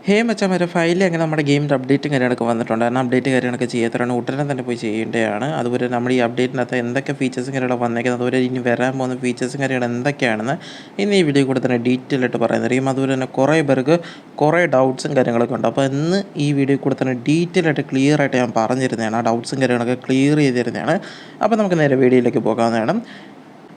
ഹേ മച്ചാമാരെ ഫയലിൽ അങ്ങനെ നമ്മുടെ ഗെയിമിൻ്റെ അപ്ഡേറ്റും കാര്യങ്ങളൊക്കെ വന്നിട്ടുണ്ട്. കാരണം അപ്ഡേറ്റ് കാര്യങ്ങളൊക്കെ ചെയ്യാത്തവരാണ് ഉടനെ തന്നെ പോയി ചെയ്യേണ്ടതാണ്. അതുപോലെ നമ്മൾ ഈ അപ്ഡേറ്റിനകത്ത് എന്തൊക്കെ ഫീച്ചേഴ്സും കാര്യങ്ങളൊക്കെ വന്നേക്കുന്നത്, അതുപോലെ ഇനി വരാൻ പോകുന്ന ഫീച്ചേഴ്സും കാര്യങ്ങൾ എന്തൊക്കെയാണെന്ന് ഇന്ന് ഈ വീഡിയോ കൂടെ തന്നെ ഡീറ്റെയിൽ ആയിട്ട് പറയുന്നതായിരിക്കും. അതുപോലെ തന്നെ കുറേ പേർക്ക് കുറേ ഡൗട്ട്സും കാര്യങ്ങളൊക്കെ ഉണ്ട്. അപ്പോൾ ഇന്ന് ഈ വീഡിയോ കൂടെ തന്നെ ഡീറ്റെയിൽ ആയിട്ട് ക്ലിയർ ആയിട്ട് ഞാൻ പറഞ്ഞിരുന്നതാണ്. ആ ഡൗട്ട്സും കാര്യങ്ങളൊക്കെ ക്ലിയർ ചെയ്തിരുന്നതാണ്. അപ്പോൾ നമുക്ക് നേരെ വീഡിയോയിലേക്ക് പോകാവുന്നതാണ്.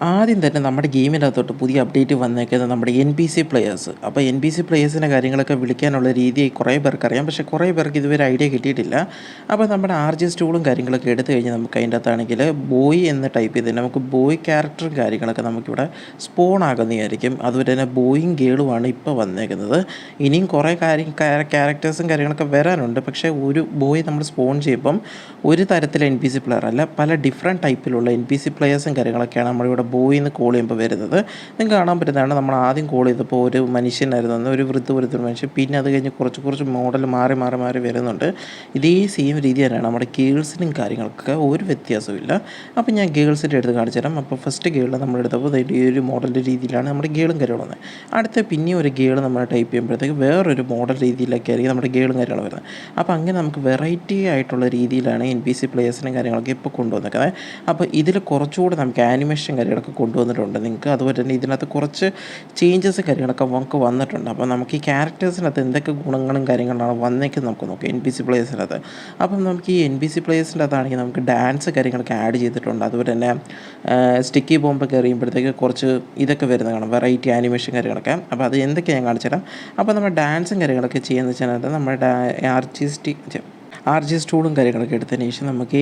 ആദ്യം തന്നെ നമ്മുടെ ഗെയിമിനകത്തോട്ട് പുതിയ അപ്ഡേറ്റ് വന്നേക്കുന്നത് നമ്മുടെ NPC പ്ലെയേഴ്സ്. അപ്പോൾ NPC പ്ലെയേഴ്സിൻ്റെ കാര്യങ്ങളൊക്കെ വിളിക്കാനുള്ള രീതി കുറേ പേർക്കറിയാം, പക്ഷേ കുറേ പേർക്ക് ഇതുവരെ ഐഡിയ കിട്ടിയിട്ടില്ല. അപ്പോൾ നമ്മുടെ RGS ടൂളും കാര്യങ്ങളൊക്കെ എടുത്തു കഴിഞ്ഞാൽ നമുക്ക് അതിൻ്റെ അകത്താണെങ്കിൽ ബോയ് എന്ന് ടൈപ്പ് ചെയ്ത് നമുക്ക് ബോയ് ക്യാരക്ടറും കാര്യങ്ങളൊക്കെ നമുക്കിവിടെ സ്പോൺ ആകുന്നതായിരിക്കും. അതുപോലെ തന്നെ ബോയും ഗേളുമാണ് ഇപ്പോൾ വന്നേക്കുന്നത്. ഇനിയും കുറേ ക്യാരക്ടേഴ്സും കാര്യങ്ങളൊക്കെ വരാനുണ്ട്. പക്ഷേ ഒരു ബോയ് നമ്മൾ സ്പോൺ ചെയ്യുമ്പം ഒരു തരത്തിലെ NPC പ്ലെയർ അല്ല, പല ഡിഫറെൻറ്റ് ടൈപ്പിലുള്ള NPC പ്ലെയേഴ്സും കാര്യങ്ങളൊക്കെയാണ് നമ്മളിവിടെ ബോയ് എന്ന് കോൾ ചെയ്യുമ്പോൾ വരുന്നത്. നിങ്ങൾക്ക് കാണാൻ പറ്റുന്നതാണ്, നമ്മൾ ആദ്യം കോൾ ചെയ്തപ്പോൾ ഒരു മനുഷ്യനായിരുന്നു, ഒരു വൃദ്ധ മനുഷ്യൻ. പിന്നെ അത് കഴിഞ്ഞ് കുറച്ച് മോഡൽ മാറി വരുന്നുണ്ട്. ഇതേ സെയിം രീതി തന്നെയാണ് നമ്മുടെ ഗേൾസിനും കാര്യങ്ങൾക്കൊക്കെ ഒരു വ്യത്യാസമില്ല. അപ്പോൾ ഞാൻ ഗേൾസിൻ്റെ അടുത്ത് കാണിച്ചു തരാം. അപ്പോൾ ഫസ്റ്റ് ഗേളിൽ നമ്മളെടുത്തപ്പോൾ ഈ ഒരു മോഡലിൻ്റെ രീതിയിലാണ് നമ്മുടെ ഗേളും കാര്യങ്ങളും വന്നത്. അടുത്ത പിന്നെ ഒരു ഗേൾ നമ്മൾ ടൈപ്പ് ചെയ്യുമ്പോഴത്തേക്ക് വേറൊരു മോഡൽ രീതിയിലൊക്കെ ആയിരിക്കും നമ്മുടെ ഗേളും കാര്യങ്ങളും വരുന്നത്. അപ്പോൾ അങ്ങനെ നമുക്ക് വെറൈറ്റി ആയിട്ടുള്ള രീതിയിലാണ് NPC പ്ലേയേഴ്സിനും കാര്യങ്ങളൊക്കെ ഇപ്പോൾ കൊണ്ടുവന്നേക്കുന്നത്. അപ്പോൾ ഇതിൽ കുറച്ചുകൂടെ നമുക്ക് ആനിമേഷൻ കാര്യങ്ങളൊക്കെ കൊണ്ടുവന്നിട്ടുണ്ട് നിങ്ങൾക്ക്. അതുപോലെ തന്നെ ഇതിനകത്ത് കുറച്ച് ചേഞ്ചസ് കാര്യങ്ങളൊക്കെ നമുക്ക് വന്നിട്ടുണ്ട്. അപ്പോൾ നമുക്ക് ഈ ക്യാരക്ടേഴ്സിനകത്ത് എന്തൊക്കെ ഗുണങ്ങളും കാര്യങ്ങളാണ് വന്നേക്കുന്നത് നമുക്ക് നോക്കാം NPC പ്ലേയേഴ്സിനകത്ത്. അപ്പം നമുക്ക് ഈ NPC പ്ലേയേഴ്സിൻ്റെ അകത്താണെങ്കിൽ നമുക്ക് ഡാൻസ് കാര്യങ്ങളൊക്കെ ആഡ് ചെയ്തിട്ടുണ്ട്. അതുപോലെ തന്നെ സ്റ്റിക്കി ബോംബൊക്കെ എറിയുമ്പോഴത്തേക്ക് കുറച്ച് ഇതൊക്കെ വരുന്ന കാണാം, വെറൈറ്റി ആനിമേഷൻ കാര്യങ്ങളൊക്കെ. അപ്പോൾ അത് എന്തൊക്കെയാണ് ഞാൻ കാണിച്ചു തരാം. അപ്പോൾ നമ്മൾ ഡാൻസും കാര്യങ്ങളൊക്കെ ചെയ്യുന്നത് വെച്ചാൽ നമ്മുടെ RGS ടൂളും കാര്യങ്ങളൊക്കെ എടുത്തതിന് ശേഷം നമുക്ക്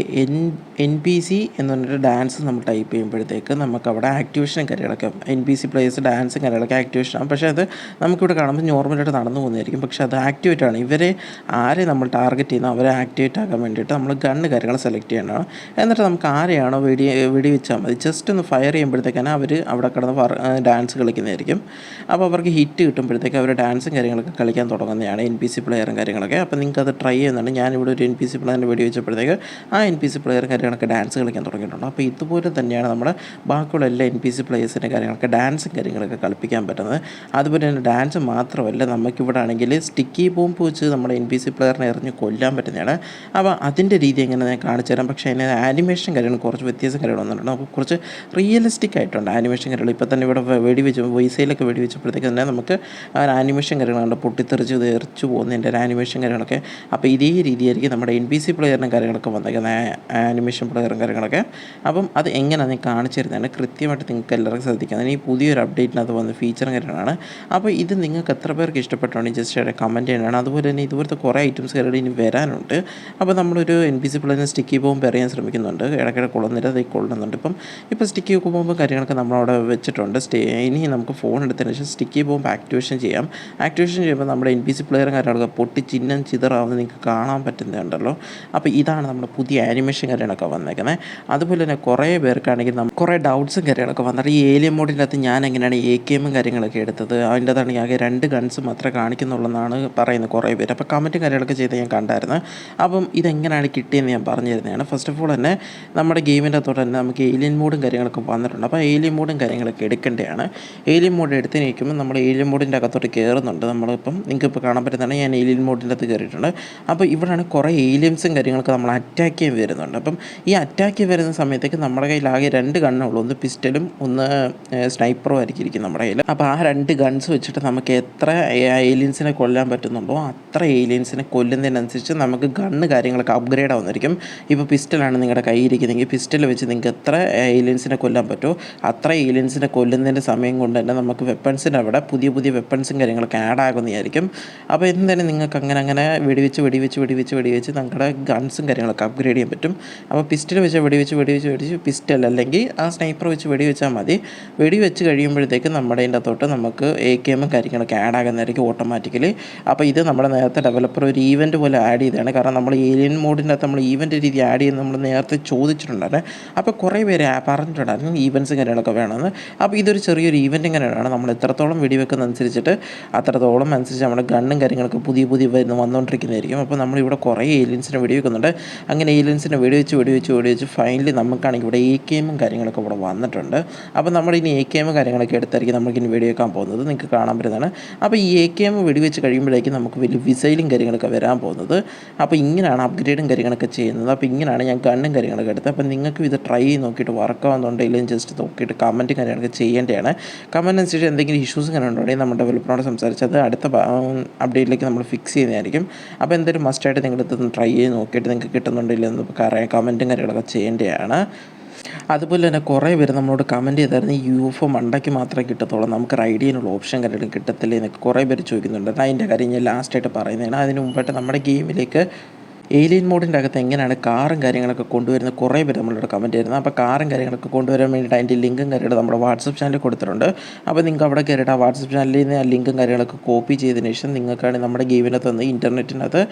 NPC എന്ന് പറഞ്ഞിട്ട് ഡാൻസ് നമ്മൾ ടൈപ്പ് ചെയ്യുമ്പോഴത്തേക്ക് നമുക്ക് അവിടെ ആക്ടിവേഷനും കാര്യങ്ങളൊക്കെ NPC പ്ലേയേഴ്സ് ഡാൻസും കാര്യങ്ങളൊക്കെ ആക്ടിവേഷൻ ആകും. പക്ഷേ അത് നമുക്കിവിടെ കാണുമ്പോൾ നോർമലായിട്ട് നടന്നു പോകുന്നതായിരിക്കും. പക്ഷേ അത് ആക്ടിവേറ്റ് ആണ്. ഇവരെ ആരെ നമ്മൾ ടാർഗറ്റ് ചെയ്യുന്ന അവരെ ആക്ടിവേറ്റ് ആക്കാൻ വേണ്ടിയിട്ട് നമ്മൾ ഗണ്ണ് കാര്യങ്ങൾ സെലക്ട് ചെയ്യേണ്ടതാണ്. എന്നിട്ട് നമുക്ക് ആരെയാണോ വെടിവെച്ചാൽ മതി, ജസ്റ്റ് ഒന്ന് ഫയർ ചെയ്യുമ്പോഴത്തേക്കാണ് അവർ അവിടെ കിടന്ന് ഡാൻസ് കളിക്കുന്നതായിരിക്കും. അപ്പോൾ അവർക്ക് ഹിറ്റ് കിട്ടുമ്പോഴത്തേക്ക് അവർ ഡാൻസും കാര്യങ്ങളൊക്കെ കളിക്കാൻ തുടങ്ങുന്നതാണ് NPC പ്ലെയറും കാര്യങ്ങളൊക്കെ. അപ്പോൾ നിങ്ങൾക്ക് അത് ട്രൈ ചെയ്യുന്നുണ്ട്. ഞാനിവിടെ ഒരു NPC പ്ലെയറിനെ വെടിവെച്ചപ്പോഴത്തേക്ക് ആ NPC പ്ലെയർ കാര്യങ്ങളൊക്കെ ഡാൻസ് കളിക്കാൻ തുടങ്ങിയിട്ടുണ്ട്. അപ്പോൾ ഇതുപോലെ തന്നെയാണ് നമ്മുടെ ബാക്കിയുള്ള എല്ലാ NPC പ്ലെയേഴ്സിൻ്റെ കാര്യങ്ങളൊക്കെ ഡാൻസും കാര്യങ്ങളൊക്കെ കളിപ്പിക്കാൻ പറ്റുന്നത്. അതുപോലെ തന്നെ ഡാൻസ് മാത്രമല്ല, നമുക്കിവിടെ ആണെങ്കിൽ സ്റ്റിക്കി ബോംബ് വെച്ച് നമ്മുടെ NPC പ്ലെയറിനെ എറിഞ്ഞ് കൊല്ലാൻ പറ്റുന്നതാണ്. അപ്പോൾ അതിൻ്റെ രീതി എങ്ങനെ ഞാൻ കാണിച്ചു തരാം. പക്ഷേ അതിന് ആനിമേഷൻ കാര്യങ്ങൾ കുറച്ച് വ്യത്യാസം കാര്യങ്ങൾ വന്നിട്ടുണ്ട്. അപ്പോൾ കുറച്ച് റിയലിസ്റ്റിക് ആയിട്ടുണ്ട് ആനിമേഷൻ കാര്യങ്ങൾ. ഇപ്പോൾ തന്നെ ഇവിടെ വോയിസയിലൊക്കെ വെടിവെച്ചപ്പോഴത്തേക്ക് തന്നെ നമുക്ക് ആ ആനിമേഷൻ കാര്യങ്ങളുണ്ട്, പൊട്ടിത്തെറിച്ച് തെറിച്ച് പോകുന്നതിൻ്റെ ഒരു ആനിമേഷൻ കാര്യങ്ങളൊക്കെ. അപ്പോൾ ഇതേ രീതിയായിരിക്കും നമ്മുടെ NPC പ്ലെയറിനും കാര്യങ്ങളൊക്കെ വന്നേക്കുന്ന ആനിമേഷൻ പ്ലെയറും കാര്യങ്ങളൊക്കെ. അപ്പം അത് എങ്ങനെയാണ് ഞാൻ കാണിച്ചു തരുന്നതാണ്, കൃത്യമായിട്ട് നിങ്ങൾക്ക് എല്ലാവർക്കും ശ്രദ്ധിക്കാം. ഈ പുതിയൊരു അപ്ഡേറ്റിനകത്ത് വന്ന ഫീച്ചറും കാര്യങ്ങളാണ്. അപ്പോൾ ഇത് നിങ്ങൾക്ക് എത്ര പേർക്ക് ഇഷ്ടപ്പെട്ടാണ് ജസ്റ്റ് കമൻറ്റ് ചെയ്യണം. അതുപോലെ തന്നെ ഇതുപോലത്തെ കുറേ ഐറ്റംസ് കാര്യങ്ങൾ ഇനി വരാനുണ്ട്. അപ്പോൾ നമ്മളൊരു NPC പ്ലെയറിന് സ്റ്റിക്കി ബോംബ് എറിയാൻ ശ്രമിക്കുന്നുണ്ട്, ഇടയ്ക്കിടെ കൊള്ളുന്നില്ല, അത് കൊള്ളുന്നുണ്ട്. ഇപ്പോൾ സ്റ്റിക്കി ബോംബും കാര്യങ്ങളൊക്കെ നമ്മളവിടെ വെച്ചിട്ടുണ്ട്. ഇനി നമുക്ക് ഫോൺ എടുത്തതിന് ശേഷം സ്റ്റിക്കി ബോംബ് ആക്ടിവേഷൻ ചെയ്യാം. ആക്ടിവേഷൻ ചെയ്യുമ്പോൾ നമ്മുടെ NPC പ്ലെയറും കാര്യങ്ങളൊക്കെ പൊട്ടി ചിഹ്നം ചിതറാവുന്നത് നിങ്ങൾക്ക് കാണാൻ പറ്റുന്നുണ്ടല്ലോ. അപ്പോൾ ഇതാണ് നമ്മുടെ പുതിയ ആനിമേഷൻ കാര്യങ്ങളൊക്കെ വന്നേക്കുന്നത്. അതുപോലെ തന്നെ കുറേ പേർക്കാണെങ്കിൽ കുറേ ഡൗട്ട്സും കാര്യങ്ങളൊക്കെ വന്നിട്ട് ഈ ഏലിയൻ മോഡിൻ്റെ അകത്ത് ഞാൻ എങ്ങനെയാണ് AKM കാര്യങ്ങളൊക്കെ എടുത്തത്, അതിൻ്റെ അകത്താണെങ്കിൽ ആകെ 2 ഗൺസ് മാത്രമേ കാണിക്കുന്നുള്ളതെന്നാണ് പറയുന്നത് കുറേ പേര്. അപ്പോൾ കമൻറ്റും കാര്യങ്ങളൊക്കെ ചെയ്ത് ഞാൻ കണ്ടായിരുന്നു. അപ്പം ഇതെങ്ങനെയാണ് കിട്ടിയെന്ന് ഞാൻ പറഞ്ഞു തരുന്നതാണ്. ഫസ്റ്റ് ഓഫ് ഓൾ തന്നെ നമ്മുടെ ഗെയിമിൻ്റെ അകത്തോട്ട് തന്നെ നമുക്ക് ഏലിയൻ മോഡും കാര്യങ്ങളൊക്കെ വന്നിട്ടുണ്ട്. അപ്പോൾ ഏലിയൻ മോഡും കാര്യങ്ങളൊക്കെ എടുക്കേണ്ടതാണ്. ഏലിയൻ മോഡ് എടുത്ത് നിൽക്കുമ്പോൾ നമ്മൾ ഏലിയൻ മോഡിൻ്റെ അകത്തോട്ട് കയറുന്നുണ്ട്. നമ്മളിപ്പം നിങ്ങൾക്കിപ്പോൾ കാണാൻ പറ്റുന്നതാണ്, ഞാൻ ഏലിയൻ മോഡിൻ്റെ അകത്ത് കയറിയിട്ടുണ്ട്. അപ്പോൾ ഇവിടെയാണ് കുറേ ഏലിയൻസും കാര്യങ്ങളൊക്കെ നമ്മൾ അറ്റാക്ക് ചെയ്യാൻ വരുന്നുണ്ട്. അപ്പം ഈ അറ്റാക്ക് ചെയ്യാൻ വരുന്ന സമയത്തേക്ക് നമ്മുടെ കയ്യിൽ ആകെ 2 ഗണ്ണുള്ളൂ, ഒന്ന് പിസ്റ്റലും ഒന്ന് സ്നൈപ്പറും ആയിരിക്കും നമ്മുടെ കയ്യിൽ. അപ്പോൾ ആ 2 ഗൺസ് വെച്ചിട്ട് നമുക്ക് എത്ര ഏലിയൻസിനെ കൊല്ലാൻ പറ്റുന്നുണ്ടോ അത്ര ഏലിയൻസിനെ കൊല്ലുന്നതിനനുസരിച്ച് നമുക്ക് ഗണ്ണ് കാര്യങ്ങളൊക്കെ അപ്ഗ്രേഡ് ആവുന്നതായിരിക്കും. ഇപ്പോൾ പിസ്റ്റലാണ് നിങ്ങളുടെ കയ്യിരിക്കുന്നതെങ്കിൽ പിസ്റ്റൽ വെച്ച് നിങ്ങൾക്ക് എത്ര ഏലിയൻസിനെ കൊല്ലാൻ പറ്റുമോ അത്ര ഏലിയൻസിനെ കൊല്ലുന്നതിൻ്റെ സമയം കൊണ്ട് തന്നെ നമുക്ക് വെപ്പൺസിൻ്റെ അവിടെ പുതിയ വെപ്പൺസും കാര്യങ്ങളൊക്കെ ആഡ് ആകുന്നതായിരിക്കും. അപ്പോൾ എന്തായാലും നിങ്ങൾക്ക് അങ്ങനെ വെടിവെച്ച് നിങ്ങളുടെ ഗൺസും കാര്യങ്ങളൊക്കെ അപ്ഗ്രേഡ് ചെയ്യാൻ പറ്റും. അപ്പോൾ പിസ്റ്റൽ വെച്ച് വെടിവെച്ച് പിസ്റ്റൽ അല്ലെങ്കിൽ ആ സ്നൈപ്പർ വെച്ച് വെടിവെച്ചാൽ മതി. വെടിവെച്ച് കഴിയുമ്പോഴത്തേക്ക് നമ്മുടെ അതിൻ്റെ അകത്തോട്ട് നമുക്ക് AKM കാര്യങ്ങളൊക്കെ ആഡ് ആകുന്നതായിരിക്കും ഓട്ടോമാറ്റിക്കലി. അപ്പോൾ ഇത് നമ്മുടെ നേരത്തെ ഡെവലപ്പർ ഒരു ഈവൻറ്റ് പോലെ ആഡ് ചെയ്തതാണ്. കാരണം നമ്മൾ ഏലിയൻ മോഡിൻ്റെ അകത്ത് നമ്മൾ ഈവൻറ്റ് രീതി ആഡ് ചെയ്യുന്നത് നമ്മൾ നേരത്തെ ചോദിച്ചിട്ടുണ്ടായിരുന്നു. അപ്പോൾ കുറേ പേര് പറഞ്ഞിട്ടുണ്ടായിരുന്നു ഈവൻറ്റ്സും കാര്യങ്ങളൊക്കെ വേണമെന്ന്. അപ്പോൾ ഇതൊരു ചെറിയൊരു ഈവൻറ്റ് ഇങ്ങനെയാണ്, നമ്മൾ എത്രത്തോളം വെടിവെക്കുന്നതനുസരിച്ചിട്ട് അത്രത്തോളം അനുസരിച്ച് നമ്മുടെ ഗണ്ണും കാര്യങ്ങളൊക്കെ പുതിയ വന്നുകൊണ്ടിരിക്കുന്നതായിരിക്കും. അപ്പോൾ നമ്മളിവിടെ കുറേ കുറേ ഏലിയൻസിനെ വെടിവെക്കുന്നുണ്ട്. അങ്ങനെ ഏലിയൻസിനെ വെടിവെച്ച് ഫൈനലി നമുക്കാണെങ്കിൽ ഇവിടെ AKM കാര്യങ്ങളൊക്കെ ഇവിടെ വന്നിട്ടുണ്ട്. അപ്പോൾ നമ്മളിനി AKM കാര്യങ്ങളൊക്കെ എടുത്തായിരിക്കും നമുക്കിനി വെടിവെക്കാൻ പോകുന്നത്. നിങ്ങൾക്ക് കാണാൻ പറ്റുന്നതാണ്. അപ്പോൾ ഈ AKM വെടിവെച്ച് കഴിയുമ്പോഴേക്കും നമുക്ക് വലിയ മിസൈലും കാര്യങ്ങളൊക്കെ വരാൻ പോകുന്നത്. അപ്പോൾ ഇങ്ങനെയാണ് അപ്ഗ്രേഡും കാര്യങ്ങളൊക്കെ ചെയ്യുന്നത്. അപ്പോൾ ഇങ്ങനെയാണ് ഞാൻ ഗണ്ണും കാര്യങ്ങളൊക്കെ എടുത്തത്. അപ്പോൾ നിങ്ങൾക്കും ഇത് ട്രൈ ചെയ്ത് നോക്കിയിട്ട് വർക്കാവുന്നുണ്ടെങ്കിലും ജസ്റ്റ് നോക്കിയിട്ട് കമൻറ്റും കാര്യങ്ങളൊക്കെ ചെയ്യേണ്ടതാണ്. കമൻറ്റ് അനുസരിച്ച് എന്തെങ്കിലും ഇഷ്യൂസ് ഇങ്ങനെ ഉണ്ടെങ്കിൽ നമ്മുടെ ഡെവലപ്പറിനോട് സംസാരിച്ചത് അടുത്ത അപ്ഡേറ്റിലേക്ക് നമ്മൾ ഫിക്സ് ചെയ്യുന്നതായിരിക്കും. അപ്പോൾ എന്തായാലും മസ്റ്റായിട്ട് നിങ്ങളിതൊന്ന് ട്രൈ ചെയ്ത് നോക്കിയിട്ട് നിങ്ങൾക്ക് കിട്ടുന്നുണ്ടെങ്കിൽ ഒന്ന് കമൻറ്റും കാര്യങ്ങളൊക്കെ ചെയ്യേണ്ടതാണ്. അതുപോലെ തന്നെ കുറേ പേര് നമ്മളോട് കമൻറ്റ് ചെയ്തായിരുന്നു ഈ UFO മണ്ടയ്ക്ക് മാത്രമേ കിട്ടത്തുള്ളൂ, നമുക്ക് റൈഡ് ചെയ്യാനുള്ള ഓപ്ഷൻ കാര്യങ്ങളും കിട്ടത്തില്ലേ എന്നൊക്കെ കുറേ പേര് ചോദിക്കുന്നുണ്ട്. അതിൻ്റെ കാര്യം ഞാൻ ലാസ്റ്റായിട്ട് പറയുന്നതാണ്. അതിന് മുമ്പായിട്ട് നമ്മുടെ ഗെയിമിലേക്ക് ഏലിയൻ മോഡിൻ്റെ അകത്ത് എങ്ങനെയാണ് കാറും കാര്യങ്ങളൊക്കെ കൊണ്ടുവരുന്നത് കുറേ പേര് നമ്മളോട് കമൻറ്റ് ചെയ്യുന്നത്. അപ്പോൾ കാറും കാര്യങ്ങളൊക്കെ കൊണ്ടുവരാൻ വേണ്ടിയിട്ട് അതിൻ്റെ ലിങ്കും കാര്യങ്ങളും നമ്മുടെ വാട്സപ്പ് ചാനലിൽ കൊടുത്തിട്ടുണ്ട്. അപ്പോൾ നിങ്ങൾക്ക് അവിടെ കയറിയിട്ട് ആ വാട്സപ്പ് ചാനലിൽ നിന്ന് ആ ലിങ്കും കാര്യങ്ങളൊക്കെ കോപ്പി ചെയ്തതിന് ശേഷം നിങ്ങൾക്കാണ് നമ്മുടെ ഗെയിമിനകത്ത് നിന്ന് ഇൻ്റർനെറ്റിനകത്ത്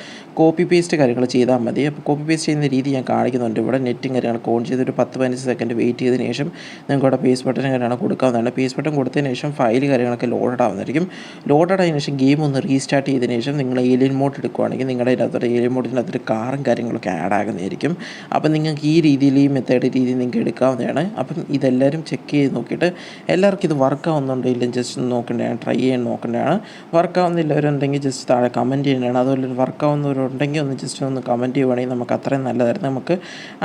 കോപ്പി പേസ്റ്റ് കാര്യങ്ങൾ ചെയ്താൽ മതി. അപ്പോൾ കോപ്പി പേസ്റ്റ് ചെയ്യുന്ന രീതി ഞാൻ കാണിക്കുന്നുണ്ട്. ഇവിടെ നെറ്റും കാര്യങ്ങളൊക്കെ ഓൺ ചെയ്തൊരു 10-15 സെക്കൻഡ് വെയിറ്റ് ചെയ്തതിന് ശേഷം നിങ്ങൾക്ക് അവിടെ പേസ്റ്റ് ബട്ടൺ കാര്യങ്ങൾ കൊടുക്കാവുന്നതാണ്. പേസ്റ്റ് ബട്ടൺ കൊടുത്തതിന് ശേഷം ഫയൽ കാര്യങ്ങളൊക്കെ ലോഡഡ് ആവുന്നതായിരിക്കും. ലോഡഡ് ആയതിനു ശേഷം ഗെയിം ഒന്ന് റീസ്റ്റാർട്ട് ചെയ്തതിന് ശേഷം നിങ്ങൾ ഏലിയൻ മോഡ് എടുക്കുകയാണെങ്കിൽ നിങ്ങളുടെ അതിനകത്തൊരു ഏലിയൻ മോഡിനകത്തൊരു കാറും കാര്യങ്ങളൊക്കെ ആഡ് ആകുന്നതായിരിക്കും. അപ്പം നിങ്ങൾക്ക് ഈ രീതിയിൽ ഈ മെത്തേഡ് രീതി നിങ്ങൾക്ക് എടുക്കാവുന്നതാണ്. അപ്പം ഇതെല്ലാവരും ചെക്ക് ചെയ്ത് നോക്കിയിട്ട് എല്ലാവർക്കും ഇത് വർക്കാവുന്നുണ്ടോ ഇല്ലെങ്കിൽ ജസ്റ്റ് ഒന്ന് നോക്കേണ്ടതാണ്, ട്രൈ ചെയ്യാൻ നോക്കേണ്ടതാണ്. വർക്കാവുന്നില്ലവരുണ്ടെങ്കിൽ ജസ്റ്റ് താഴെ കമൻറ്റ് ചെയ്യേണ്ടതാണ്. അതുപോലെ വർക്കാവുന്നവരുണ്ടെങ്കിൽ ഒന്ന് ജസ്റ്റ് ഒന്ന് കമൻറ്റ് ചെയ്യുവാണെങ്കിൽ നമുക്ക് അത്രയും നല്ലതായിരുന്നു. നമുക്ക്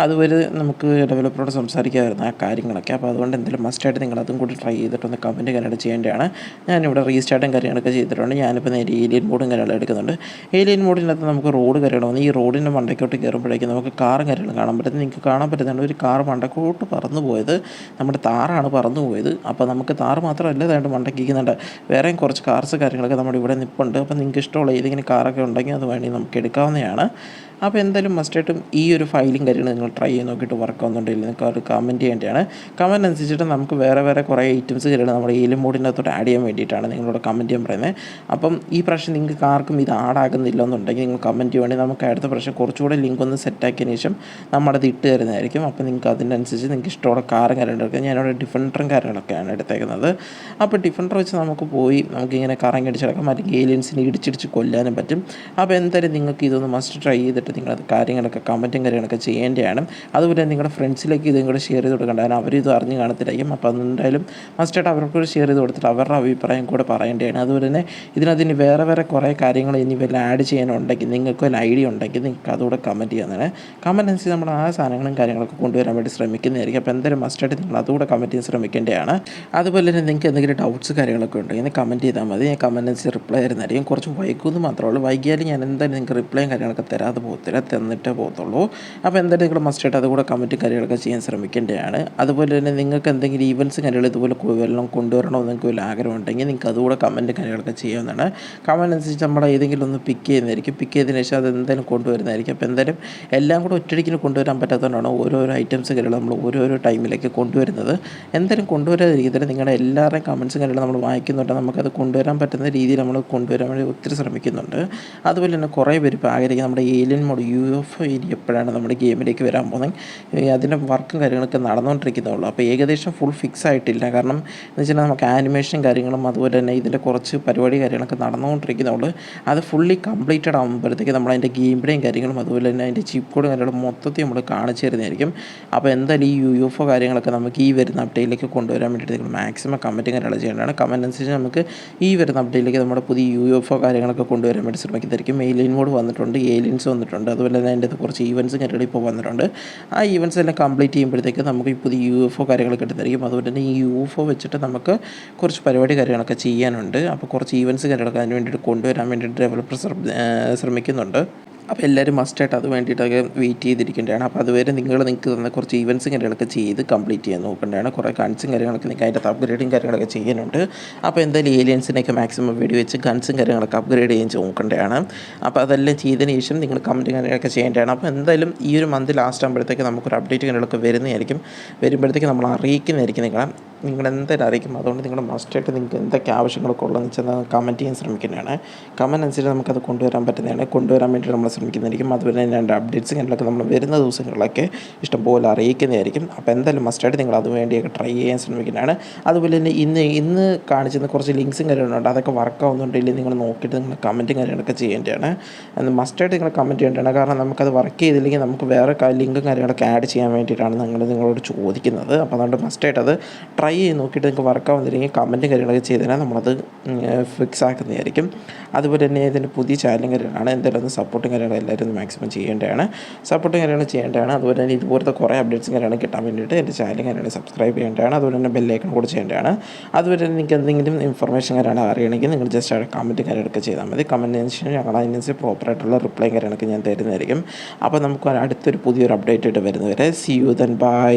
അതുവരെ നമുക്ക് ഡെവലപ്പറോട് സംസാരിക്കാമായിരുന്നു ആ കാര്യങ്ങളൊക്കെ. അപ്പോൾ അതുകൊണ്ട് എന്തെങ്കിലും മസ്റ്റായിട്ട് നിങ്ങൾ അതും കൂടി ട്രൈ ചെയ്തിട്ടൊന്ന് കമൻറ്റ് കാര്യങ്ങൾ ചെയ്യേണ്ടതാണ്. ഞാനിവിടെ റീസ്റ്റാർട്ടും കാര്യങ്ങളൊക്കെ ചെയ്തിട്ടുണ്ട്. ഞാനിപ്പോൾ നേരെ ഏലിയൻ മോഡും കാര്യങ്ങളും എടുക്കുന്നുണ്ട്. ഏലിയൻ മോഡിനകത്ത് നമുക്ക് റോഡ് കാര്യങ്ങൾ വന്ന് ഈ റോഡിൻ്റെ മണ്ടയ്ക്കോട്ട് കയറുമ്പോഴേക്കും നമുക്ക് കാറും കാര്യങ്ങളും കാണാൻ പറ്റും. നിങ്ങൾക്ക് കാണാൻ പറ്റുന്നുണ്ട് ഒരു കാർ മണ്ടക്കോട്ട് പറന്നു പോയത് നമ്മുടെ താറാണ് പറന്നു പോയത്. അപ്പോൾ നമുക്ക് താറ് മാത്രമല്ല ഇതായിട്ട് മണ്ടക്കിക്കുന്നുണ്ട്, വേറെയും കുറച്ച് കാർസ് കാര്യങ്ങളൊക്കെ നമ്മുടെ ഇവിടെ നിൽപ്പുണ്ട്. അപ്പോൾ നിങ്ങൾക്ക് ഇഷ്ടമുള്ള ഏതെങ്കിലും കാറൊക്കെ ഉണ്ടെങ്കിൽ അത് വേണമെങ്കിൽ നമുക്ക് എടുക്കാവുന്നതാണ്. അപ്പോൾ എന്തായാലും മസ്റ്റായിട്ടും ഈ ഒരു ഫയലും കാര്യങ്ങൾ നിങ്ങൾ ട്രൈ ചെയ്ത് നോക്കിയിട്ട് വർക്കാവുന്നുണ്ടെങ്കിൽ നിങ്ങൾക്ക് അത് കമൻറ്റ് ചെയ്യേണ്ടതാണ്. കമൻറ്റ് അനുസരിച്ചിട്ട് നമുക്ക് വേറെ കുറേ ഐറ്റംസ് കാര്യങ്ങൾ നമ്മുടെ ഏലിയൻ മോഡിനകത്തോട്ട് ആഡ് ചെയ്യാൻ വേണ്ടിയിട്ടാണ് നിങ്ങളോട് കമൻറ്റ് ചെയ്യാൻ പറയുന്നത്. അപ്പം ഈ പ്രാവശ്യം നിങ്ങൾക്ക് ആർക്കും ഇത് ആഡാകുന്നില്ല എന്നുണ്ടെങ്കിൽ നിങ്ങൾ കമൻറ്റ് ചെയ്യുവാണെങ്കിൽ നമുക്ക് അടുത്ത പ്രാവശ്യം കുറച്ചുകൂടെ ലിങ്ക് ഒന്ന് സെറ്റാക്കിയതിന് ശേഷം നമ്മളത് ഇട്ട് തരുന്നതായിരിക്കും. അപ്പോൾ നിങ്ങൾക്ക് അതിനനുസരിച്ച് നിങ്ങൾക്ക് ഇഷ്ടമുള്ള കാറും കാര്യങ്ങളും എടുക്കുക. ഞാനിവിടെ ഡിഫൻഡറും കാര്യങ്ങളൊക്കെയാണ് എടുത്തേക്കുന്നത്. അപ്പോൾ ഡിഫൻഡർ വെച്ച് നമുക്കിങ്ങനെ കറങ്ങി അടിച്ചടക്കാം, അല്ലെങ്കിൽ ഏലിയൻസിനെ ഇടിച്ചിടിച്ച് കൊല്ലാനും പറ്റും. അപ്പോൾ എന്തായാലും നിങ്ങൾക്ക് ഇതൊന്ന് മസ്റ്റ് ട്രൈ ചെയ്തിട്ട് നിങ്ങളത് കാര്യങ്ങളൊക്കെ കമൻറ്റും കാര്യങ്ങളൊക്കെ ചെയ്യേണ്ടതാണ്. അതുപോലെ നിങ്ങളുടെ ഫ്രണ്ട്സിലേക്ക് ഇതും കൂടെ ഷെയർ ചെയ്ത് കൊടുക്കേണ്ടതാണ്. അവരിത് അറിഞ്ഞ് കാണത്തില്ലായിരിക്കും. അപ്പോൾ അതെന്തായാലും മസ്റ്റായിട്ട് അവർക്കൊരു ഷെയർ ചെയ്ത് കൊടുത്തിട്ട് അവരുടെ അഭിപ്രായം കൂടെ പറയേണ്ടതാണ്. അതുപോലെ തന്നെ ഇതിനകത്ത് വേറെ കുറേ കാര്യങ്ങൾ ഇനി വല്ല ആഡ് ചെയ്യാനുണ്ടെങ്കിൽ നിങ്ങൾക്ക് വല്ല ഐഡിയ ഉണ്ടെങ്കിൽ നിങ്ങൾക്ക് അതുകൂടെ കമൻറ്റ് ചെയ്യുന്നതാണ്. കമൻറ്റ് അനുസരിച്ച് നമ്മൾ ആ സാധനങ്ങളും കാര്യങ്ങളൊക്കെ കൊണ്ടുവരാൻ വേണ്ടി ശ്രമിക്കുന്നതായിരിക്കും. അപ്പോൾ എന്തായാലും മസ്റ്റായിട്ട് നിങ്ങൾ അതുകൂടെ കമൻറ്റ് ചെയ്യാൻ ശ്രമിക്കേണ്ടതാണ്. അതുപോലെ തന്നെ നിങ്ങൾക്ക് എന്തെങ്കിലും ഡൗട്ട്സ് കാര്യങ്ങളൊക്കെ ഉണ്ടെങ്കിൽ കമൻറ്റ് ചെയ്താൽ മതി. ഞാൻ കമൻറ്റ് അനുസരിച്ച് റിപ്ലൈ തരുന്നതായിരിക്കും. കുറച്ച് വൈകുമെന്ന് മാത്രമേ ഉള്ളൂ. വൈകിയാലും ഞാൻ എന്തായാലും നിങ്ങൾക്ക് റിപ്ലൈയും കാര്യങ്ങളൊക്കെ തന്നിട്ടേ പോകത്തുള്ളൂ. അപ്പോൾ എന്തായാലും നിങ്ങൾ മസ്റ്റായിട്ട് അതുകൂടെ കമൻറ്റും കാര്യങ്ങളൊക്കെ ചെയ്യാൻ ശ്രമിക്കേണ്ടതാണ്. അതുപോലെ തന്നെ നിങ്ങൾക്ക് എന്തെങ്കിലും ഈവൻറ്റ്സ് കാര്യങ്ങൾ ഇതുപോലെ വല്ലതും കൊണ്ടുവരണമെന്ന് നിങ്ങൾക്ക് വല്ല ആഗ്രഹം ഉണ്ടെങ്കിൽ നിങ്ങൾക്ക് അതുകൂടെ കമൻറ്റും കാര്യങ്ങളൊക്കെ ചെയ്യാവുന്നതാണ്. കമൻറ്റ് അനുസരിച്ച് നമ്മൾ ഏതെങ്കിലും ഒന്ന് പിക്ക് ചെയ്യുന്നതായിരിക്കും. പിക്ക് ചെയ്തതിന് ശേഷം അത് എന്തായാലും കൊണ്ടുവരുന്നതായിരിക്കും. അപ്പോൾ എന്തായാലും എല്ലാം കൂടെ ഒറ്റയടിക്കിന് കൊണ്ടുവരാൻ പറ്റാത്തതുകൊണ്ടാണ് ഓരോരോ ഐറ്റംസ് കാര്യങ്ങൾ നമ്മൾ ഓരോരോ ടൈമിലേക്ക് കൊണ്ടുവരുന്നത്. എന്തായാലും കൊണ്ടുവരാതിരിക്കത്തില്ല. നിങ്ങളുടെ എല്ലാവരുടെയും കമൻറ്റ്സും കാര്യങ്ങളും നമ്മൾ വായിക്കുന്നുണ്ട്. നമുക്കത് കൊണ്ടുവരാൻ പറ്റുന്ന രീതിയിൽ നമ്മൾ കൊണ്ടുവരാൻ വേണ്ടി ഒത്തിരി ശ്രമിക്കുന്നുണ്ട്. അതുപോലെ തന്നെ കുറേ പേര് ഇപ്പോൾ ആഗ്രഹിക്കും നമ്മുടെ ഏലിയൻ മോഡ് UFO ഇനി എപ്പോഴാണ് നമ്മുടെ ഗെയിമിലേക്ക് വരാൻ പോകുന്നത്. അതിൻ്റെ വർക്കും കാര്യങ്ങളൊക്കെ നടന്നുകൊണ്ടിരിക്കുന്നുള്ളൂ. അപ്പോൾ ഏകദേശം ഫുൾ ഫിക്സ് ആയിട്ടില്ല. കാരണം എന്ന് വെച്ചാൽ നമുക്ക് ആനിമേഷൻ കാര്യങ്ങളും അതുപോലെ തന്നെ ഇതിൻ്റെ കുറച്ച് പരിപാടി കാര്യങ്ങളൊക്കെ നടന്നുകൊണ്ടിരിക്കുന്നുള്ളൂ. അത് ഫുള്ളി കംപ്ലീറ്റഡ് ആകുമ്പോഴത്തേക്ക് നമ്മളതിൻ്റെ ഗെയിം പ്ലേയും കാര്യങ്ങളും അതുപോലെ തന്നെ അതിൻ്റെ ചിപ്പ് കോഡും കാര്യങ്ങളും മൊത്തത്തിൽ നമ്മൾ കാണിച്ചു തരുന്നതായിരിക്കും. അപ്പോൾ എന്തായാലും ഈ UFO കാര്യങ്ങളൊക്കെ നമുക്ക് ഈ വരുന്ന അപ്ഡേറ്റിലേക്ക് കൊണ്ടുവരാൻ വേണ്ടിയിട്ട് നിങ്ങൾ മാക്സിമം കമൻറ്റും കാര്യങ്ങൾ ചെയ്യേണ്ടതാണ്. കമൻറ്റ് അനുസരിച്ച് നമുക്ക് ഈ വരുന്ന അപ്ഡേറ്റിലേക്ക് നമ്മുടെ പുതിയ UFO കാര്യങ്ങളൊക്കെ കൊണ്ടുവരാൻ വേണ്ടി ശ്രമിക്കുന്നതായിരിക്കും. ഏലിയൻ മോഡ് വന്നിട്ടുണ്ട്, ഏലിയൻസ് വന്നിട്ടുണ്ട്, അതുപോലെ തന്നെ അതിൻ്റെ കുറച്ച് ഈവൻറ്റ്സും കാര്യങ്ങളും ഇപ്പോൾ വന്നിട്ടുണ്ട്. ആ ഈവൻറ്റ്സ് എല്ലാം കംപ്ലീറ്റ് ചെയ്യുമ്പോഴത്തേക്ക് നമുക്ക് ഈ പുതിയ UFO കാര്യങ്ങളൊക്കെ കിട്ടുന്നതായിരിക്കും. അതുപോലെ തന്നെ ഈ UFO വെച്ചിട്ട് നമുക്ക് കുറച്ച് പരിപാടി കാര്യങ്ങളൊക്കെ ചെയ്യാനുണ്ട്. അപ്പോൾ കുറച്ച് ഈവൻറ്റ്സ് കാര്യങ്ങളൊക്കെ അതിന് വേണ്ടിയിട്ട് കൊണ്ടുവരാൻ വേണ്ടിയിട്ട് ഡെവലപ്പർ ശ്രമിക്കുന്നുണ്ട്. അപ്പോൾ എല്ലാവരും മസ്റ്റായിട്ട് അത് വേണ്ടിയിട്ടൊക്കെ വെയിറ്റ് ചെയ്തിരിക്കേണ്ടതാണ്. അപ്പോൾ അതുവരെ നിങ്ങൾക്ക് തന്ന കുറച്ച് ഈവൻറ്റ്സും കാര്യങ്ങളൊക്കെ ചെയ്ത് കംപ്ലീറ്റ് ചെയ്യാൻ നോക്കേണ്ടതാണ്. കുറേ ഗൺസും കാര്യങ്ങളൊക്കെ നിങ്ങൾക്ക് അതിൻ്റെ അപ്ഗ്രേഡും കാര്യങ്ങളൊക്കെ ചെയ്യാനുണ്ട്. അപ്പോൾ എന്തായാലും ഏലിയൻസിനെയൊക്കെ മാക്സിമം വെടിവെച്ച് ഗൺസും കാര്യങ്ങളൊക്കെ അപ്ഗ്രേഡ് ചെയ്യാൻ നോക്കേണ്ടതാണ്. അപ്പോൾ അതെല്ലാം ചെയ്തതിന് ശേഷം നിങ്ങൾ കമൻറ്റ് കാര്യങ്ങളൊക്കെ ചെയ്യേണ്ടതാണ്. അപ്പോൾ എന്തായാലും ഈ ഒരു മന്ത് ലാസ്റ്റ് ആകുമ്പോഴത്തേക്ക് നമുക്കൊരു അപ്ഡേറ്റ് കാര്യങ്ങളൊക്കെ വരുന്നതായിരിക്കും. വരുമ്പോഴത്തേക്ക് നമ്മൾ അറിയിക്കുന്നതായിരിക്കും. നിങ്ങളെന്തായാലും അറിയിക്കും. അതുകൊണ്ട് നിങ്ങൾ മസ്റ്റായിട്ട് നിങ്ങൾക്ക് എന്തൊക്കെ ആവശ്യങ്ങളൊക്കെ ഉള്ളതെന്ന് വെച്ചാൽ കമൻറ്റ് ചെയ്യാൻ ശ്രമിക്കുന്നതാണ്. കമൻറ്റ് അനുസരിച്ച് നമുക്കത് കൊണ്ടുവരാൻ പറ്റുന്നതാണ്. കൊണ്ടുവരാൻ വേണ്ടിയിട്ട് നമ്മൾ ശ്രമിക്കുന്നതായിരിക്കും. അതുപോലെ തന്നെ എൻ്റെ അപ്ഡേറ്റ്സും കാര്യങ്ങളൊക്കെ നമ്മൾ വരുന്ന ദിവസങ്ങളിലൊക്കെ ഇഷ്ടംപോലെ അറിയിക്കുന്നതായിരിക്കും. അപ്പോൾ എന്തായാലും മസ്റ്റായിട്ട് നിങ്ങൾ അതുവേണ്ടിയൊക്കെ ട്രൈ ചെയ്യാൻ ശ്രമിക്കുന്നതാണ്. അതുപോലെ തന്നെ ഇന്ന് കാണിച്ചിരുന്ന കുറച്ച് ലിങ്ക്സും കാര്യങ്ങളുണ്ട്. അതൊക്കെ വർക്ക് ആവുന്നുണ്ടെങ്കിൽ നിങ്ങൾ നോക്കിയിട്ട് നിങ്ങൾ കമൻറ്റും കാര്യങ്ങളൊക്കെ ചെയ്യേണ്ടതാണ്. മസ്റ്റായിട്ട് നിങ്ങൾ കമൻറ്റ് ചെയ്യേണ്ടതാണ്. കാരണം നമുക്കത് വർക്ക് ചെയ്തില്ലെങ്കിൽ നമുക്ക് വേറെ ലിങ്കും കാര്യങ്ങളൊക്കെ ആഡ് ചെയ്യാൻ വേണ്ടിയിട്ടാണ് നിങ്ങളോട് ചോദിക്കുന്നത്. അപ്പോൾ അതുകൊണ്ട് മസ്റ്റായിട്ട് അത് ട്രൈ ചെയ്ത് നോക്കിയിട്ട് നിങ്ങൾക്ക് വർക്ക് ആവുന്നില്ലെങ്കിൽ കമൻറ്റും കാര്യങ്ങളൊക്കെ ചെയ്ത് തരാൻ നമ്മളത് ഫിക്സ് ആക്കുന്നതായിരിക്കും. അതുപോലെ തന്നെ ഇതിൻ്റെ പുതിയ ചാനലും കാര്യങ്ങളാണ്. എന്തായാലും ഒന്ന് സപ്പോർട്ടും കാര്യങ്ങളും എല്ലാവരും ഒന്ന് മാക്സിമം ചെയ്യേണ്ടതാണ്. സപ്പോർട്ടും കാര്യങ്ങളും ചെയ്യേണ്ടതാണ്. അതുപോലെ തന്നെ ഇതുപോലത്തെ കുറേ അപ്ഡേറ്റ്സും കാര്യങ്ങളും കിട്ടാൻ വേണ്ടിയിട്ട് എൻ്റെ ചാനലും കാര്യങ്ങൾ സബ്സ്ക്രൈബ് ചെയ്യേണ്ടതാണ്. അതുപോലെ തന്നെ ബെല്ലൈക്കൺ കൂടെ ചെയ്യേണ്ടതാണ്. അതുപോലെ തന്നെ നിങ്ങൾക്ക് എന്തെങ്കിലും ഇൻഫർമേഷൻ കാര്യങ്ങൾ അറിയണമെങ്കിൽ നിങ്ങൾ ജസ്റ്റ് അവിടെ കമൻറ്റും കാര്യങ്ങളൊക്കെ ചെയ്താൽ മതി. കമൻറ്റിന് ശേഷം ഞങ്ങൾ അതിനനുസരിച്ച് പ്രോപ്പറായിട്ടുള്ള റിപ്ലൈയും കാര്യങ്ങളൊക്കെ ഞാൻ തരുന്നതായിരിക്കും. അപ്പോൾ നമുക്ക് അടുത്തൊരു പുതിയൊരു അപ്ഡേറ്റ് ആയിട്ട് വരുന്നവരെ സീ യു ദെൻ ബൈ.